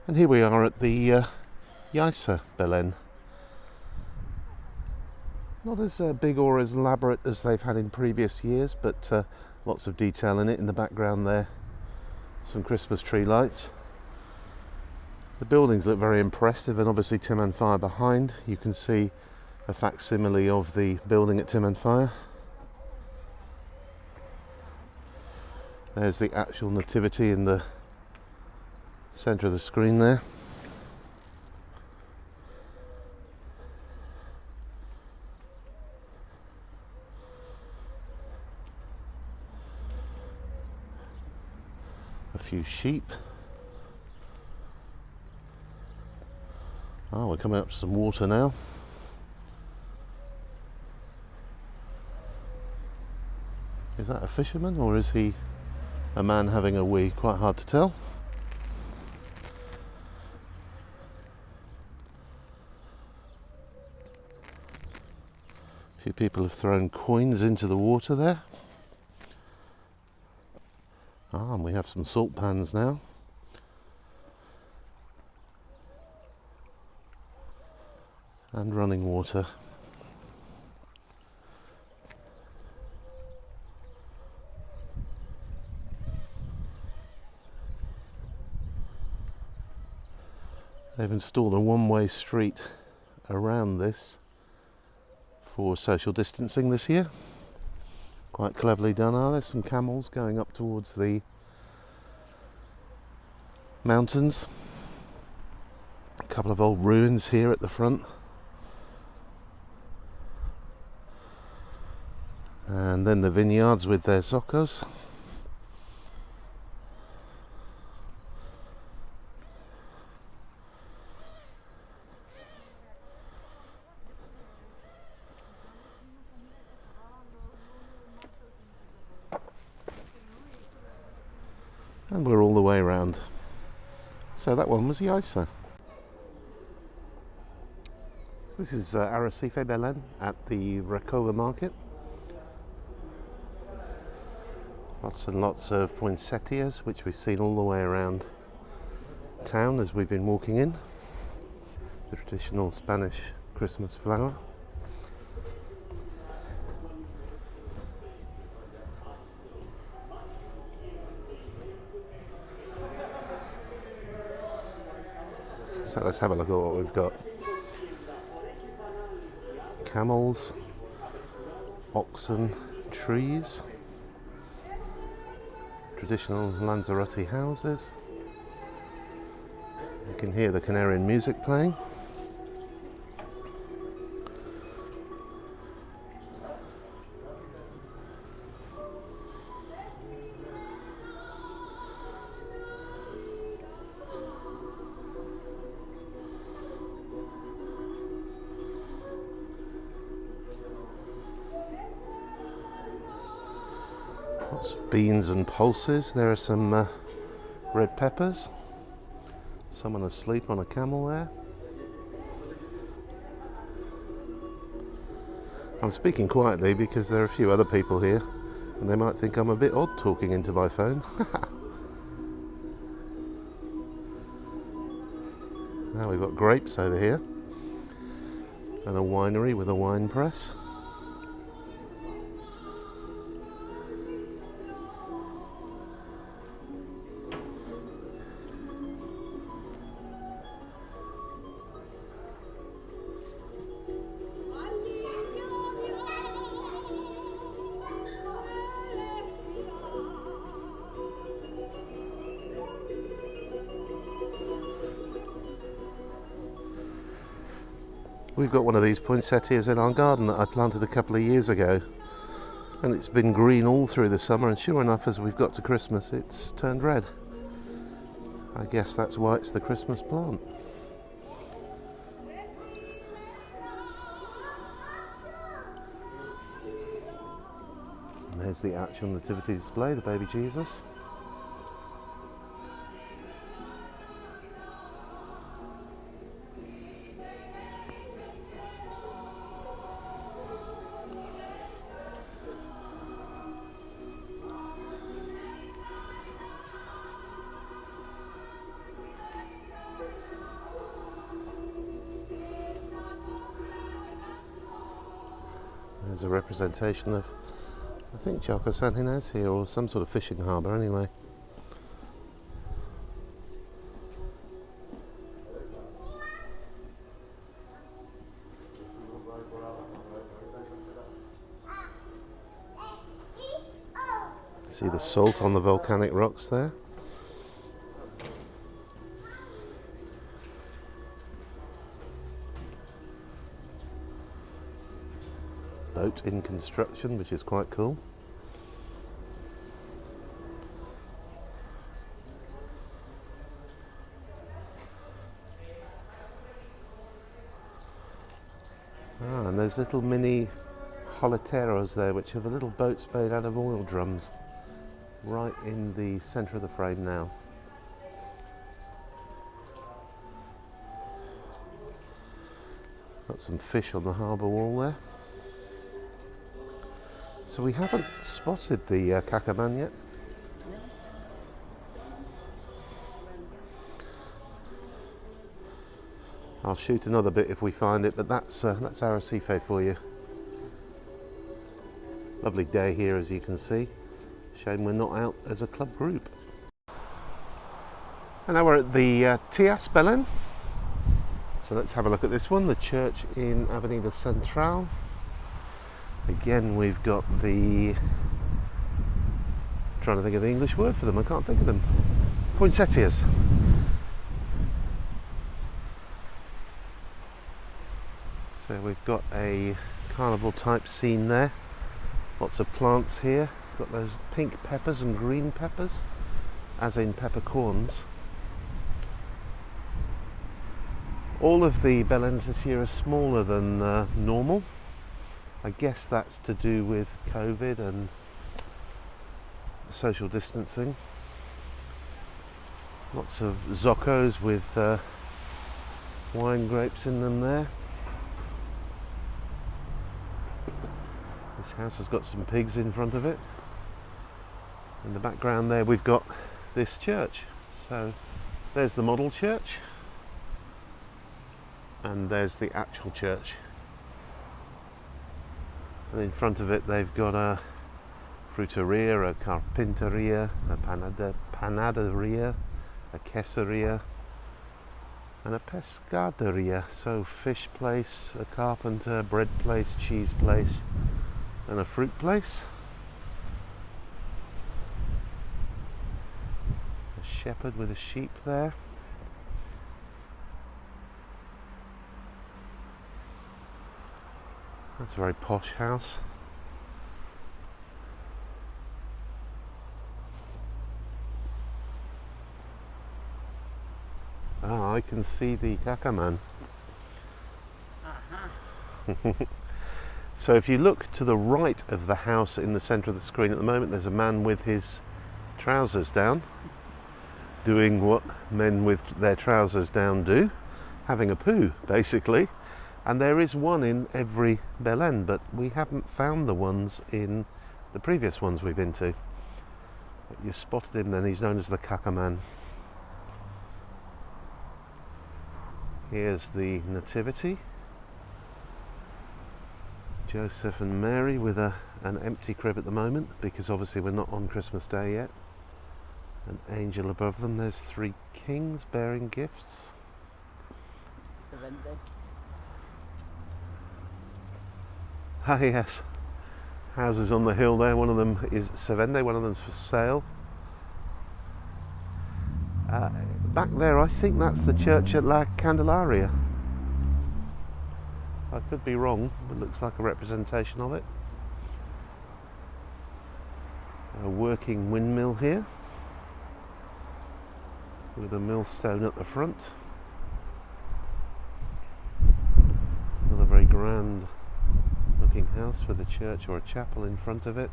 And here we are at the Yisa Bellen. Not as big or as elaborate as they've had in previous years, but lots of detail in it. In the background there, some Christmas tree lights. The buildings look very impressive, and obviously TimandFire behind. You can see a facsimile of the building at TimandFire. There's the actual Nativity in the centre of the screen there. A few sheep. Oh, we're coming up to some water now. Is that a fisherman or is he a man having a wee? Quite hard to tell. A few people have thrown coins into the water there. Ah, and we have some salt pans now. And running water. They've installed a one-way street around this for social distancing this year. Quite cleverly done. There's some camels going up towards the mountains. A couple of old ruins here at the front. And then the vineyards with their socos. And we're all the way around. So that one was Yisa. So this is Alfie Bay, Bellen at the Rakova Market. Lots and lots of poinsettias, which we've seen all the way around town as we've been walking in. The traditional Spanish Christmas flower. So let's have a look at what we've got. Camels, oxen, trees, traditional Lanzarote houses. You can hear the Canarian music playing. Lots of beans and pulses. There are some red peppers. Someone asleep on a camel there. I'm speaking quietly because there are a few other people here and they might think I'm a bit odd talking into my phone. Now we've got grapes over here and a winery with a wine press. We've got one of these poinsettias in our garden that I planted a couple of years ago, and it's been green all through the summer, and sure enough, as we've got to Christmas it's turned red. I guess that's why it's the Christmas plant. And there's the actual Nativity display, the baby Jesus. There's a representation of, I think, Charco San Ginés here, or some sort of fishing harbour anyway. See the salt on the volcanic rocks there. Boat in construction, which is quite cool. And those little mini joleteros there, which are the little boats made out of oil drums, right in the centre of the frame now. Got some fish on the harbour wall there. So we haven't spotted the cacaman yet. I'll shoot another bit if we find it, but that's Arrecife for you. Lovely day here, as you can see. Shame we're not out as a club group. And now we're at the Tías Bellen. So let's have a look at this one, the church in Avenida Central. Again, we've got the, trying to think of the English word for them, I can't think of them. Poinsettias. So we've got a carnival type scene there. Lots of plants here. Got those pink peppers and green peppers, as in peppercorns. All of the Bellens this year are smaller than normal. I guess that's to do with COVID and social distancing. Lots of zocos with wine grapes in them there. This house has got some pigs in front of it. In the background there we've got this church. So there's the model church and there's the actual church. And in front of it they've got a fruteria, a carpinteria, a panaderia, a queseria and a pescaderia. So fish place, a carpenter, bread place, cheese place and a fruit place. A shepherd with a sheep there. That's a very posh house. Ah, I can see the cacaman. So if you look to the right of the house in the centre of the screen at the moment, there's a man with his trousers down, doing what men with their trousers down do, having a poo basically. And there is one in every Belen, but we haven't found the ones in the previous ones we've been to. But you spotted him then, he's known as the cacaman. Here's the Nativity. Joseph and Mary with an empty crib at the moment, because obviously we're not on Christmas Day yet. An angel above them. There's three kings bearing gifts. Surrender. Ah yes, houses on the hill there. One of them is Servende, one of them's for sale. Back there I think that's the church at La Candelaria. I could be wrong, but it looks like a representation of it. A working windmill here with a millstone at the front. Another very grand looking house with a church or a chapel in front of it.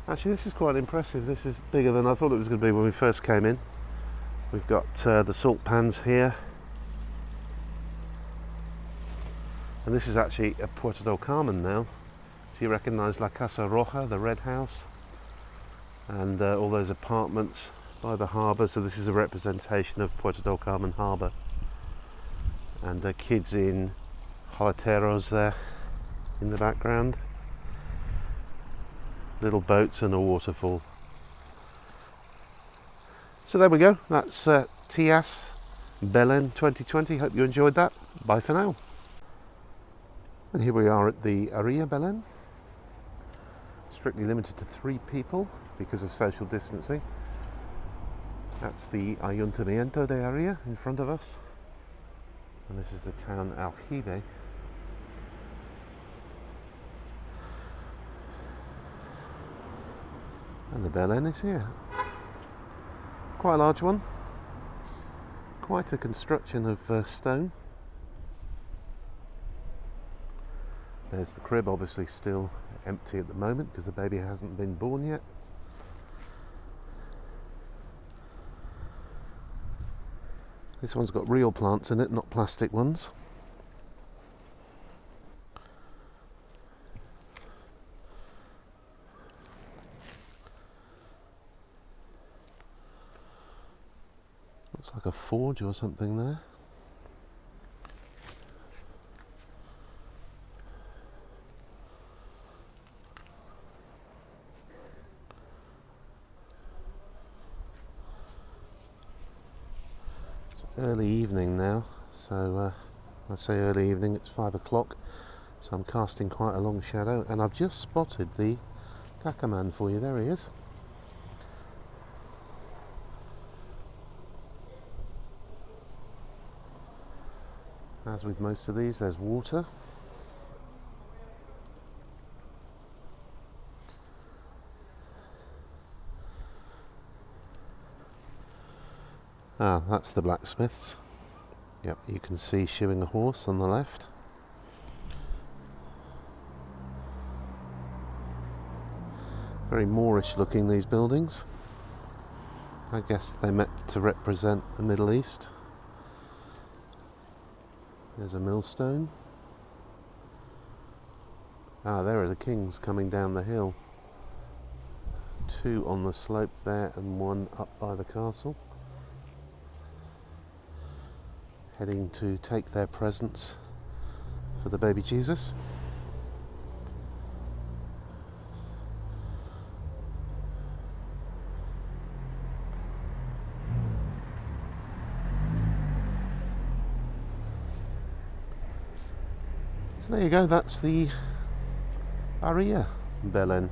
Actually, this is quite impressive. This is bigger than I thought it was going to be when we first came in. We've got the salt pans here. And this is actually a Puerto del Carmen now. So you recognise La Casa Roja, the red house, and all those apartments by the harbour. So this is a representation of Puerto del Carmen harbour. And kids in jalapeños there in the background. Little boats and a waterfall. So there we go. That's Tias Bellen 2020. Hope you enjoyed that. Bye for now. And here we are at the Area Bellen. Strictly limited to 3 people because of social distancing. That's the Ayuntamiento de Area in front of us. And this is the town Alfie Bay. And the Bellen is here. Quite a large one. Quite a construction of stone. There's the crib, obviously still empty at the moment because the baby hasn't been born yet. This one's got real plants in it, not plastic ones. Looks like a forge or something there. It's early evening now, so I say early evening, it's 5 o'clock, so I'm casting quite a long shadow, and I've just spotted the Kakaman for you. There he is. As with most of these, there's water. Ah, that's the blacksmiths. Yep, you can see shoeing a horse on the left. Very Moorish looking, these buildings. I guess they meant to represent the Middle East. There's a millstone. Ah, there are the kings coming down the hill. 2 on the slope there and 1 up by the castle. Heading to take their presents for the baby Jesus. So there you go, that's the Area Bellen.